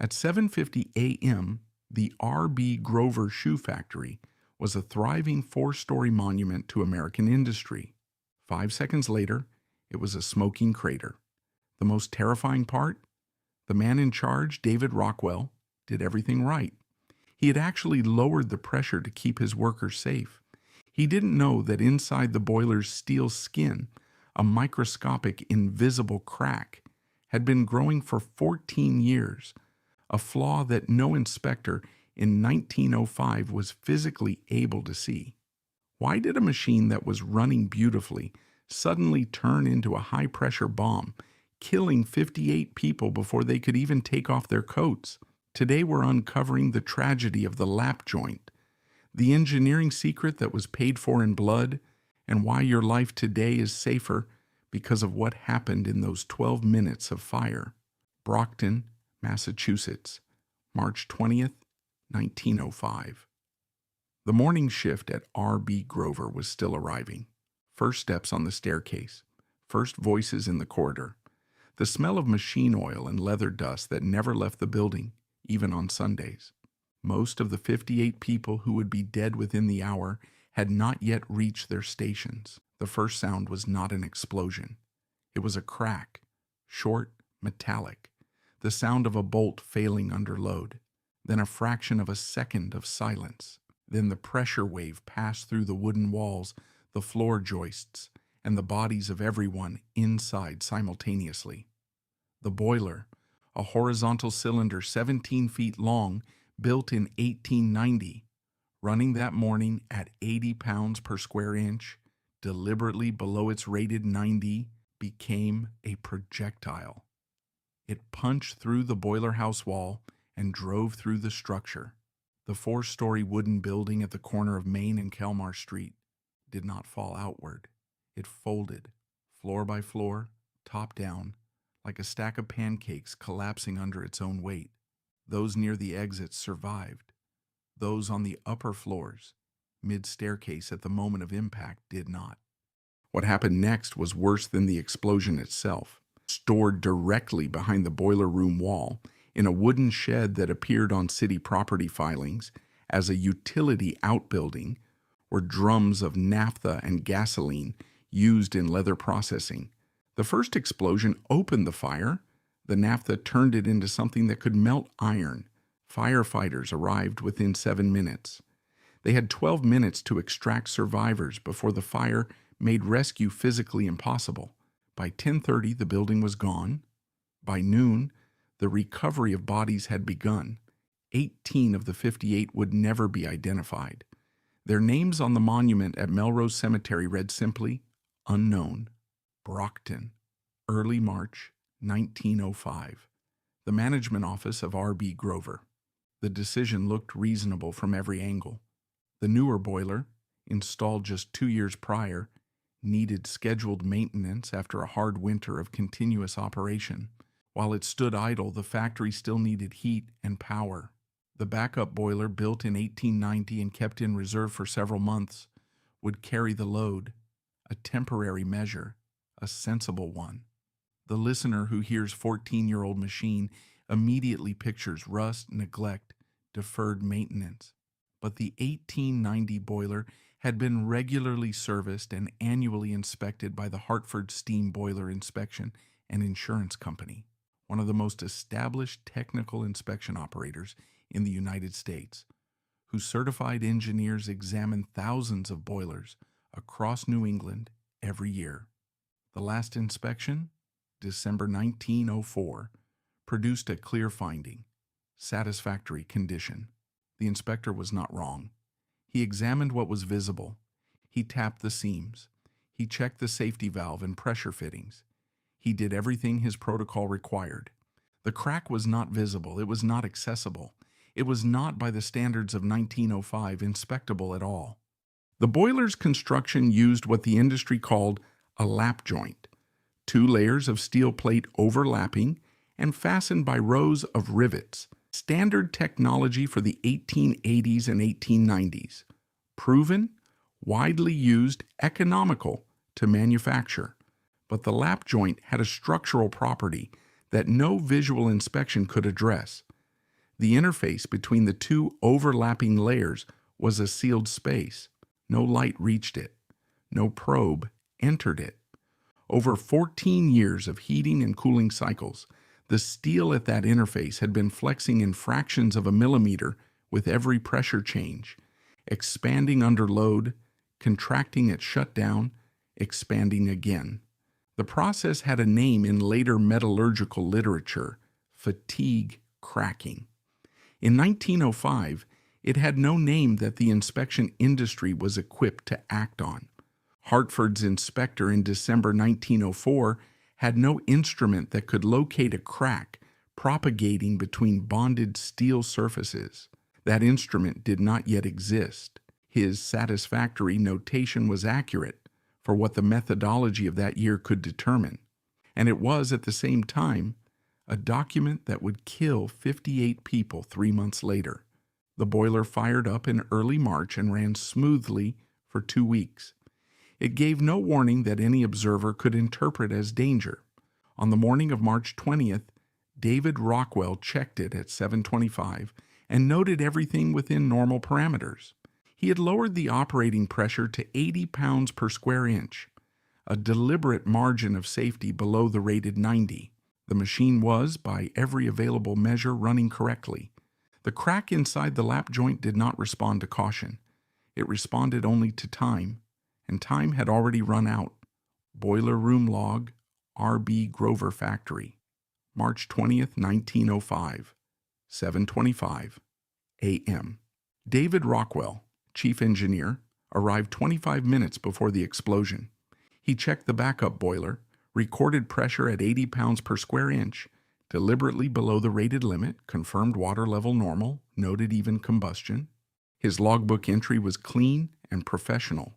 At 7:50 a.m., the R.B. Grover Shoe Factory was a thriving four-story monument to American industry. 5 seconds later, it was a smoking crater. The most terrifying part? The man in charge, David Rockwell, did everything right. He had actually lowered the pressure to keep his workers safe. He didn't know that inside the boiler's steel skin, a microscopic, invisible crack had been growing for 14 years, a flaw that no inspector in 1905 was physically able to see. Why did a machine that was running beautifully suddenly turn into a high-pressure bomb, killing 58 people before they could even take off their coats? Today we're uncovering the tragedy of the lap joint, the engineering secret that was paid for in blood, and why your life today is safer because of what happened in those 12 minutes of fire. Brockton, Massachusetts, March 20th, 1905. The morning shift at R.B. Grover was still arriving. First steps on the staircase, first voices in the corridor, the smell of machine oil and leather dust that never left the building, even on Sundays. Most of the 58 people who would be dead within the hour had not yet reached their stations. The first sound was not an explosion. It was a crack, short, metallic, the sound of a bolt failing under load. Then a fraction of a second of silence. Then the pressure wave passed through the wooden walls, the floor joists, and the bodies of everyone inside simultaneously. The boiler, a horizontal cylinder 17 feet long, built in 1890, running that morning at 80 pounds per square inch, deliberately below its rated 90, became a projectile. It punched through the boiler house wall and drove through the structure. The four-story wooden building at the corner of Main and Kelmar Street did not fall outward. It folded, floor by floor, top down, like a stack of pancakes collapsing under its own weight. Those near the exits survived. Those on the upper floors, mid-staircase at the moment of impact, did not. What happened next was worse than the explosion itself. Stored directly behind the boiler room wall, in a wooden shed that appeared on city property filings as a utility outbuilding, were drums of naphtha and gasoline used in leather processing. The first explosion opened the fire. The naphtha turned it into something that could melt iron. Firefighters arrived within 7 minutes. They had 12 minutes to extract survivors before the fire made rescue physically impossible. By 10:30, the building was gone. By noon, the recovery of bodies had begun. 18 of the 58 would never be identified. Their names on the monument at Melrose Cemetery read simply, Unknown. Brockton, early March 1905. The management office of R.B. Grover. The decision looked reasonable from every angle. The newer boiler, installed just 2 years prior, needed scheduled maintenance after a hard winter of continuous operation. While it stood idle, the factory still needed heat and power. The backup boiler, built in 1890 and kept in reserve for several months, would carry the load, a temporary measure, a sensible one. The listener who hears 14-year-old machine immediately pictures rust, neglect, deferred maintenance. But the 1890 boiler had been regularly serviced and annually inspected by the Hartford Steam Boiler Inspection and Insurance Company, one of the most established technical inspection operators in the United States, whose certified engineers examine thousands of boilers across New England every year. The last inspection, December 1904, produced a clear finding: satisfactory condition. The inspector was not wrong. He examined what was visible. He tapped the seams. He checked the safety valve and pressure fittings. He did everything his protocol required. The crack was not visible. It was not accessible. It was not, by the standards of 1905, inspectable at all. The boiler's construction used what the industry called a lap joint, 2 layers of steel plate overlapping and fastened by rows of rivets. Standard technology for the 1880s and 1890s. Proven, widely used, economical to manufacture. But the lap joint had a structural property that no visual inspection could address. The interface between the two overlapping layers was a sealed space. No light reached it. No probe entered it. Over 14 years of heating and cooling cycles, the steel at that interface had been flexing in fractions of a millimeter with every pressure change, expanding under load, contracting at shutdown, expanding again. The process had a name in later metallurgical literature: fatigue cracking. In 1905, it had no name that the inspection industry was equipped to act on. Hartford's inspector in December 1904 had no instrument that could locate a crack propagating between bonded steel surfaces. That instrument did not yet exist. His satisfactory notation was accurate for what the methodology of that year could determine, and it was at the same time a document that would kill 58 people 3 months later. The boiler fired up in early March and ran smoothly for 2 weeks. It gave no warning that any observer could interpret as danger. On the morning of March 20th, David Rockwell checked it at 7:25 and noted everything within normal parameters. He had lowered the operating pressure to 80 pounds per square inch, a deliberate margin of safety below the rated 90. The machine was, by every available measure, running correctly. The crack inside the lap joint did not respond to caution. It responded only to time, and time had already run out. Boiler room log, R.B. Grover Factory, March 20th, 1905, 7:25 a.m. David Rockwell, chief engineer, arrived 25 minutes before the explosion. He checked the backup boiler, recorded pressure at 80 pounds per square inch, deliberately below the rated limit, confirmed water level normal, noted even combustion. His logbook entry was clean and professional.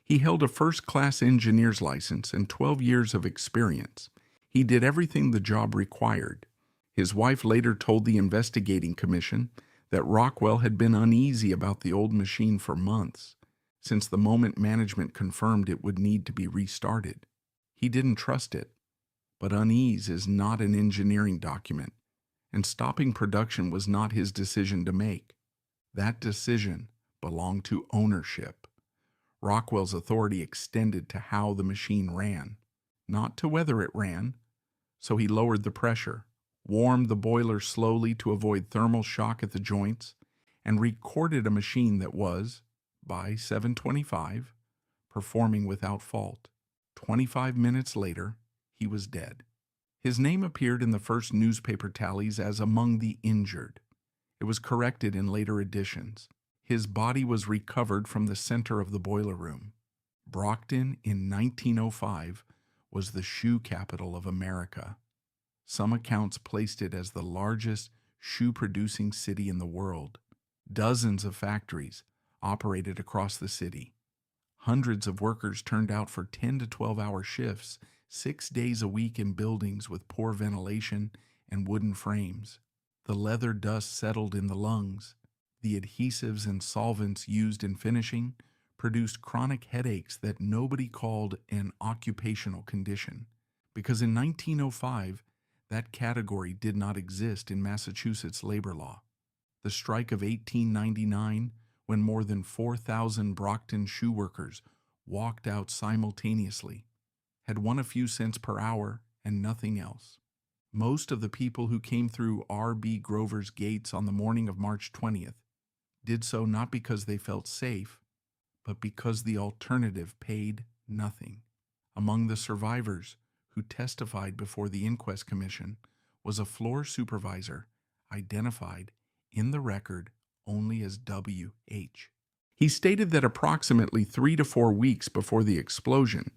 He held a first-class engineer's license and 12 years of experience. He did everything the job required. His wife later told the investigating commission that Rockwell had been uneasy about the old machine for months, since the moment management confirmed it would need to be restarted. He didn't trust it, but unease is not an engineering document, and stopping production was not his decision to make. That decision belonged to ownership. Rockwell's authority extended to how the machine ran, not to whether it ran, so he lowered the pressure, warmed the boiler slowly to avoid thermal shock at the joints, and recorded a machine that was, by 7:25, performing without fault. 25 minutes later, he was dead. His name appeared in the first newspaper tallies as among the injured. It was corrected in later editions. His body was recovered from the center of the boiler room. Brockton in 1905 was the shoe capital of America. Some accounts placed it as the largest shoe-producing city in the world. Dozens of factories operated across the city. Hundreds of workers turned out for 10 to 12-hour shifts, 6 days a week in buildings with poor ventilation and wooden frames. The leather dust settled in the lungs. The adhesives and solvents used in finishing produced chronic headaches that nobody called an occupational condition, because in 1905, that category did not exist in Massachusetts labor law. The strike of 1899, when more than 4,000 Brockton shoe workers walked out simultaneously, had won a few cents per hour and nothing else. Most of the people who came through R.B. Grover's gates on the morning of March 20th did so not because they felt safe, but because the alternative paid nothing. Among the survivors who testified before the inquest commission was a floor supervisor identified in the record only as W.H. He stated that approximately 3 to 4 weeks before the explosion,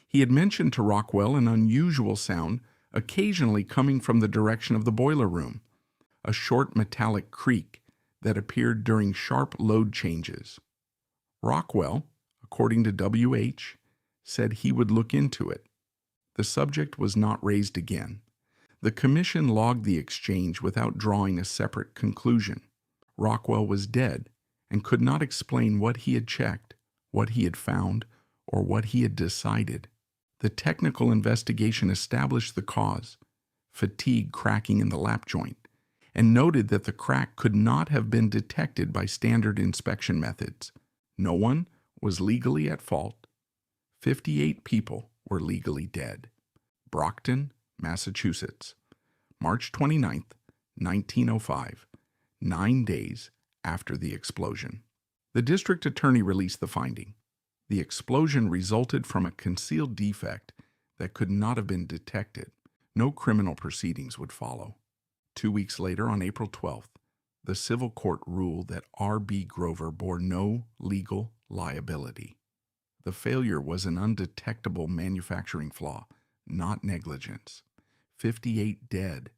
he had mentioned to Rockwell an unusual sound occasionally coming from the direction of the boiler room, a short metallic creak that appeared during sharp load changes. Rockwell, according to W.H., said he would look into it. The subject was not raised again. The commission logged the exchange without drawing a separate conclusion. Rockwell was dead and could not explain what he had checked, what he had found, or what he had decided. The technical investigation established the cause, fatigue cracking in the lap joint, and noted that the crack could not have been detected by standard inspection methods. No one was legally at fault. 58 people were legally dead. Brockton, Massachusetts, March 29, 1905, 9 days after the explosion. The district attorney released the finding. The explosion resulted from a concealed defect that could not have been detected. No criminal proceedings would follow. 2 weeks later, on April 12th, the civil court ruled that R.B. Grover bore no legal liability. The failure was an undetectable manufacturing flaw, not negligence. 58 dead,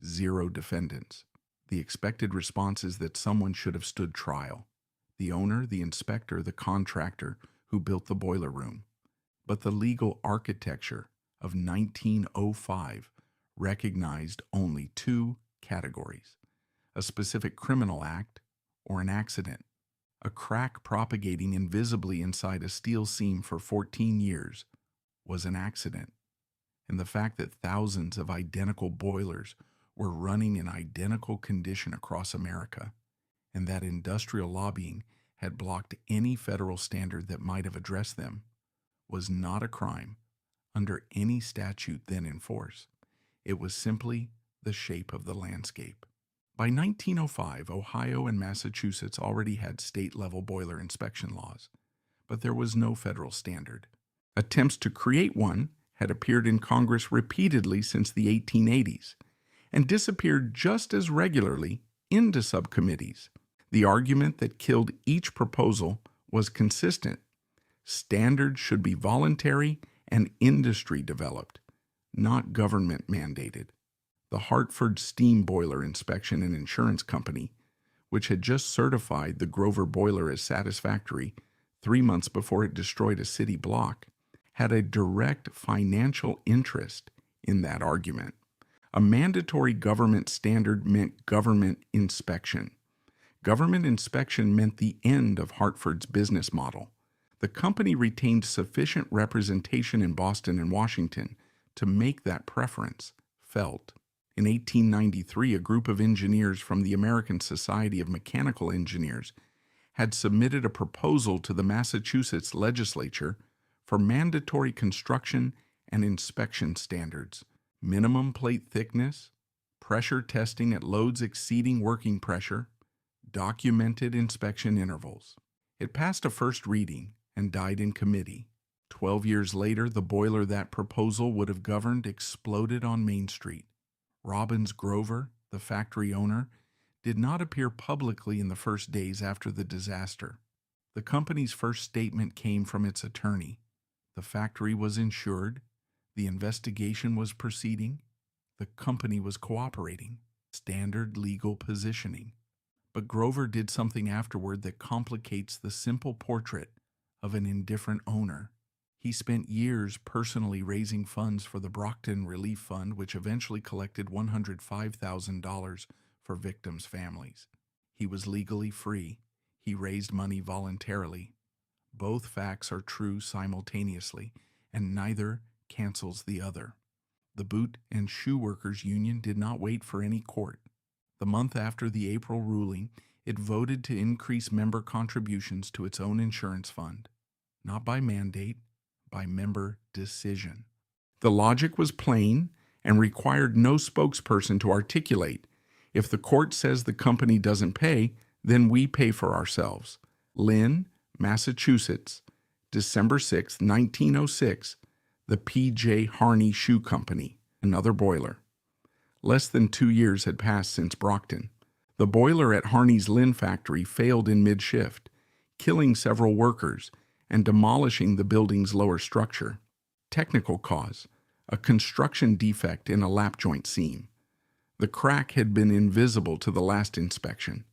0 defendants. The expected response is that someone should have stood trial. The owner, the inspector, the contractor who built the boiler room. But the legal architecture of 1905 recognized only 2 categories: a specific criminal act or an accident. A crack propagating invisibly inside a steel seam for 14 years was an accident. And the fact that thousands of identical boilers were running in identical condition across America, and that industrial lobbying had blocked any federal standard that might have addressed them, was not a crime under any statute then in force. It was simply the shape of the landscape. By 1905, Ohio and Massachusetts already had state-level boiler inspection laws, but there was no federal standard. Attempts to create one had appeared in Congress repeatedly since the 1880s and disappeared just as regularly into subcommittees. The argument that killed each proposal was consistent. Standards should be voluntary and industry developed, not government mandated. The Hartford Steam Boiler Inspection and Insurance Company, which had just certified the Grover boiler as satisfactory 3 months before it destroyed a city block, had a direct financial interest in that argument. A mandatory government standard meant government inspection. Government inspection meant the end of Hartford's business model. The company retained sufficient representation in Boston and Washington to make that preference felt. In 1893, a group of engineers from the American Society of Mechanical Engineers had submitted a proposal to the Massachusetts legislature for mandatory construction and inspection standards, minimum plate thickness, pressure testing at loads exceeding working pressure, documented inspection intervals. It passed a first reading and died in committee. 12 years later, the boiler that proposal would have governed exploded on Main Street. Robbins Grover, the factory owner, did not appear publicly in the first days after the disaster. The company's first statement came from its attorney. The factory was insured, the investigation was proceeding, the company was cooperating. Standard legal positioning. But Grover did something afterward that complicates the simple portrait of an indifferent owner. He spent years personally raising funds for the Brockton Relief Fund, which eventually collected $105,000 for victims' families. He was legally free. He raised money voluntarily. Both facts are true simultaneously, and neither cancels the other. The Boot and Shoe Workers Union did not wait for any court. The month after the April ruling, it voted to increase member contributions to its own insurance fund, not by mandate, by member decision. The logic was plain and required no spokesperson to articulate. If the court says the company doesn't pay, then we pay for ourselves. Lynn, Massachusetts, December 6, 1906, the P.J. Harney Shoe Company, another boiler. Less than 2 years had passed since Brockton. The boiler at Harney's Lynn factory failed in mid-shift, killing several workers and demolishing the building's lower structure. Technical cause: a construction defect in a lap joint seam. The crack had been invisible to the last inspection.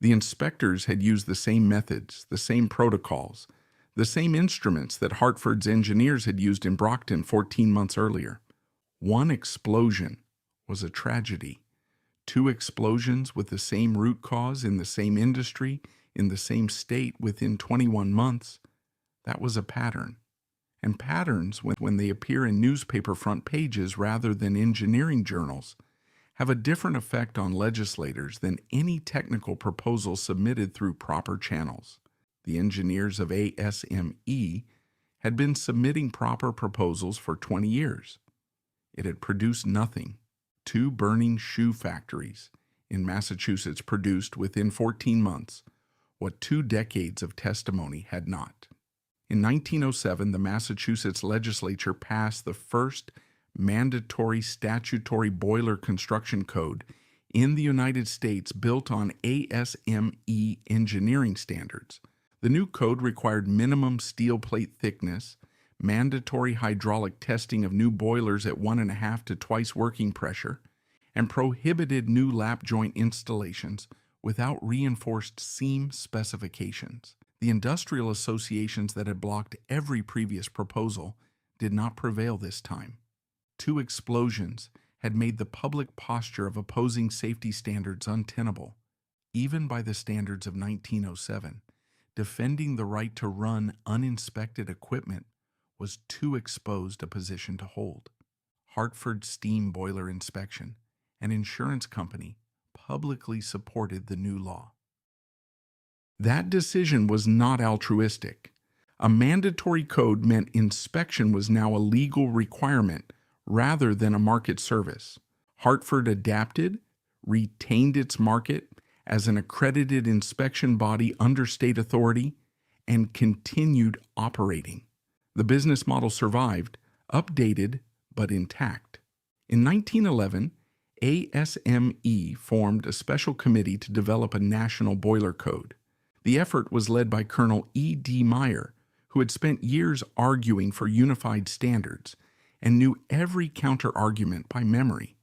The inspectors had used the same methods, the same protocols, the same instruments that Hartford's engineers had used in Brockton 14 months earlier. One explosion was a tragedy. 2 explosions with the same root cause in the same industry, in the same state within 21 months, that was a pattern. And patterns, when they appear in newspaper front pages rather than engineering journals, have a different effect on legislators than any technical proposal submitted through proper channels. The engineers of ASME had been submitting proper proposals for 20 years. It had produced nothing. 2 burning shoe factories in Massachusetts produced within 14 months what 2 decades of testimony had not. In 1907, the Massachusetts legislature passed the first mandatory statutory boiler construction code in the United States built on ASME engineering standards. The new code required minimum steel plate thickness, mandatory hydraulic testing of new boilers at 1.5 to twice working pressure, and prohibited new lap joint installations without reinforced seam specifications. The industrial associations that had blocked every previous proposal did not prevail this time. 2 explosions had made the public posture of opposing safety standards untenable, even by the standards of 1907. Defending the right to run uninspected equipment was too exposed a position to hold. Hartford Steam Boiler Inspection, an insurance company, publicly supported the new law. That decision was not altruistic. A mandatory code meant inspection was now a legal requirement rather than a market service. Hartford adapted, retained its market as an accredited inspection body under state authority, and continued operating. The business model survived, updated, but intact. In 1911, ASME formed a special committee to develop a national boiler code. The effort was led by Colonel E.D. Meyer, who had spent years arguing for unified standards and knew every counter-argument by memory.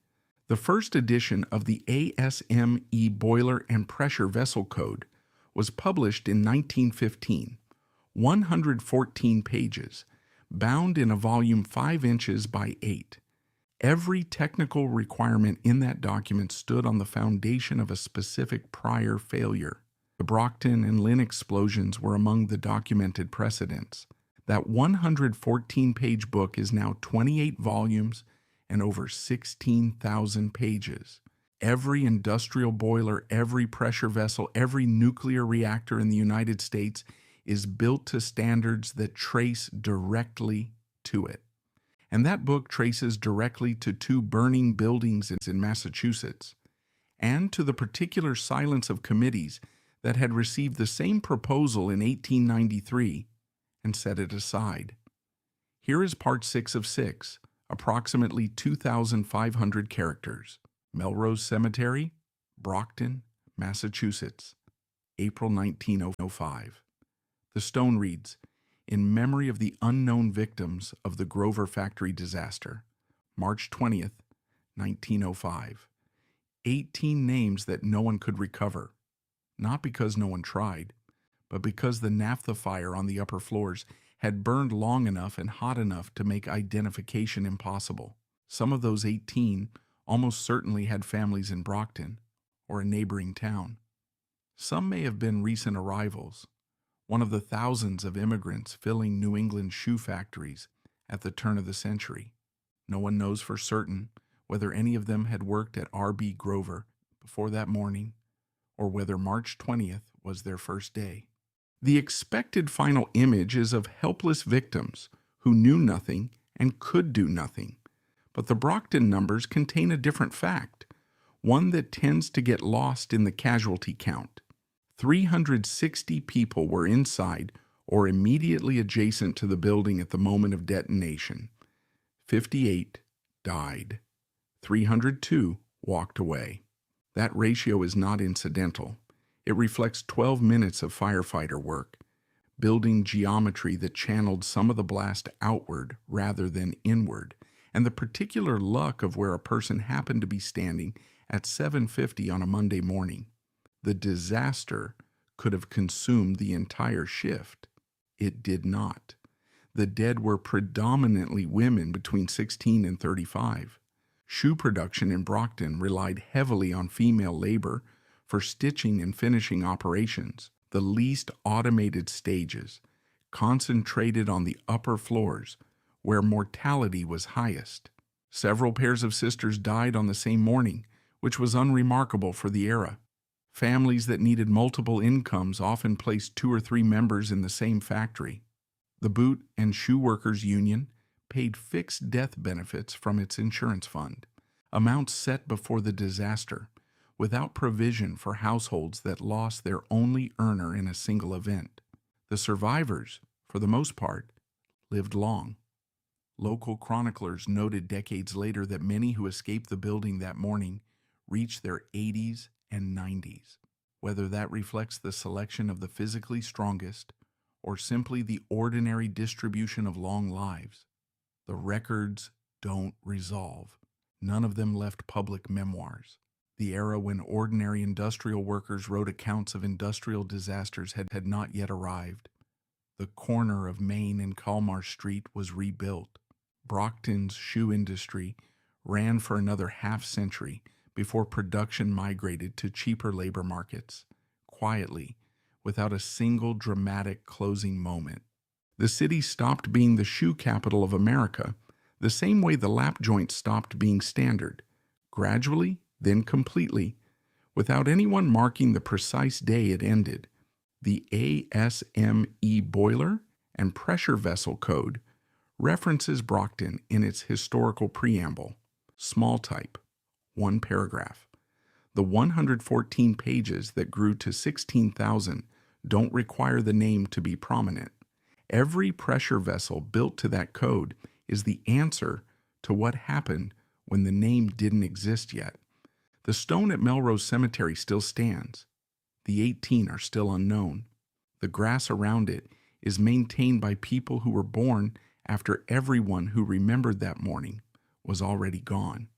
The first edition of the ASME Boiler and Pressure Vessel Code was published in 1915, 114 pages, bound in a volume 5 inches by 8. Every technical requirement in that document stood on the foundation of a specific prior failure. The Brockton and Lynn explosions were among the documented precedents. That 114-page book is now 28 volumes and over 16,000 pages. Every industrial boiler, every pressure vessel, every nuclear reactor in the United States is built to standards that trace directly to it. And that book traces directly to 2 burning buildings in Massachusetts, and to the particular silence of committees that had received the same proposal in 1893 and set it aside. Here is part 6 of 6, approximately 2,500 characters. Melrose Cemetery, Brockton, Massachusetts, April 1905. The stone reads, "In memory of the unknown victims of the Grover factory disaster, March 20th, 1905. 18 names that no one could recover, not because no one tried, but because the naphtha fire on the upper floors had burned long enough and hot enough to make identification impossible. Some of those 18 almost certainly had families in Brockton or a neighboring town. Some may have been recent arrivals, one of the thousands of immigrants filling New England shoe factories at the turn of the century. No one knows for certain whether any of them had worked at R.B. Grover before that morning, or whether March 20th was their first day. The expected final image is of helpless victims who knew nothing and could do nothing. But the Brockton numbers contain a different fact, one that tends to get lost in the casualty count. 360 people were inside or immediately adjacent to the building at the moment of detonation. 58 died. 302 walked away. That ratio is not incidental. It reflects 12 minutes of firefighter work, building geometry that channeled some of the blast outward rather than inward, and the particular luck of where a person happened to be standing at 7:50 on a Monday morning. The disaster could have consumed the entire shift. It did not. The dead were predominantly women between 16 and 35. Shoe production in Brockton relied heavily on female labor for stitching and finishing operations. The least automated stages concentrated on the upper floors where mortality was highest. Several pairs of sisters died on the same morning, which was unremarkable for the era. Families that needed multiple incomes often placed 2 or 3 members in the same factory. The Boot and Shoe Workers Union paid fixed death benefits from its insurance fund, amounts set before the disaster, without provision for households that lost their only earner in a single event. The survivors, for the most part, lived long. Local chroniclers noted decades later that many who escaped the building that morning reached their 80s and 90s. Whether that reflects the selection of the physically strongest or simply the ordinary distribution of long lives, the records don't resolve. None of them left public memoirs. The era when ordinary industrial workers wrote accounts of industrial disasters had not yet arrived. The corner of Main and Kalmar Street was rebuilt. Brockton's shoe industry ran for another half-century before production migrated to cheaper labor markets, quietly, without a single dramatic closing moment. The city stopped being the shoe capital of America, the same way the lap joint stopped being standard, gradually, then completely, without anyone marking the precise day it ended. The ASME boiler and pressure vessel code references Brockton in its historical preamble, small type, 1 paragraph. The 114 pages that grew to 16,000 don't require the name to be prominent. Every pressure vessel built to that code is the answer to what happened when the name didn't exist yet. The stone at Melrose Cemetery still stands. The 18 are still unknown. The grass around it is maintained by people who were born after everyone who remembered that morning was already gone.